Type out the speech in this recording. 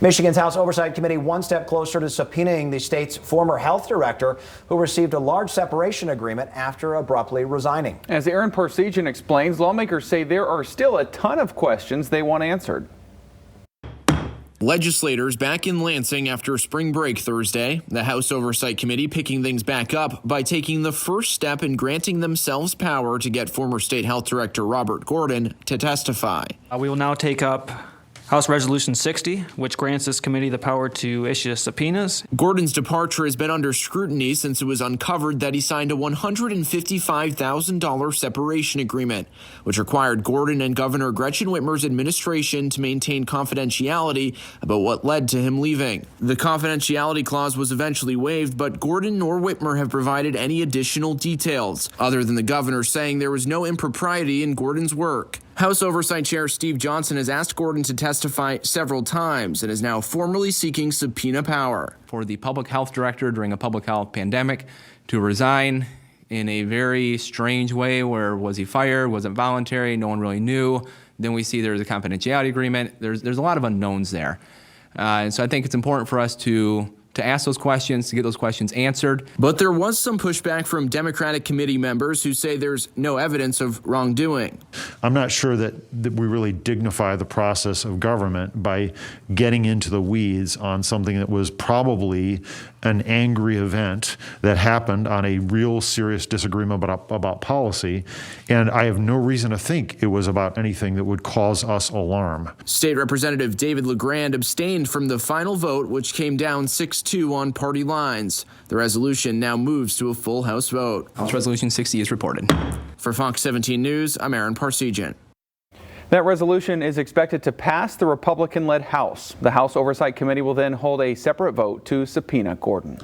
Michigan's House Oversight Committee one step closer to subpoenaing the state's former health director, who received a large separation agreement after abruptly resigning. As Aaron Parsegian explains, lawmakers say there are still a ton of questions they want answered. Legislators back in Lansing after spring break Thursday. The House Oversight Committee picking things back up by taking the first step in granting themselves power to get former State Health Director Robert Gordon to testify. We will now take up House Resolution 60, which grants this committee the power to issue subpoenas. Gordon's departure has been under scrutiny since it was uncovered that he signed a $155,000 separation agreement, which required Gordon and Governor Gretchen Whitmer's administration to maintain confidentiality about what led to him leaving. The confidentiality clause was eventually waived, but Gordon nor Whitmer have provided any additional details, other than the governor saying there was no impropriety in Gordon's work. House Oversight Chair Steve Johnson has asked Gordon to testify several times and is now formally seeking subpoena power. For the public health director during a public health pandemic to resign in a very strange way, where was he fired, was it voluntary, no one really knew. Then we see there's a confidentiality agreement. There's a lot of unknowns there. And so I think it's important for us to ask those questions, to get those questions answered. But there was some pushback from Democratic committee members who say there's no evidence of wrongdoing. I'm not sure that we really dignify the process of government by getting into the weeds on something that was probably an angry event that happened on a real serious disagreement about policy. And I have no reason to think it was about anything that would cause us alarm. State Representative David LeGrand abstained from the final vote, which came down 6-2 on party lines. The resolution now moves to a full House vote. House Resolution 60 is reported. For Fox 17 News, I'm Aaron Parsegian. That resolution is expected to pass the Republican-led House. The House Oversight Committee will then hold a separate vote to subpoena Gordon.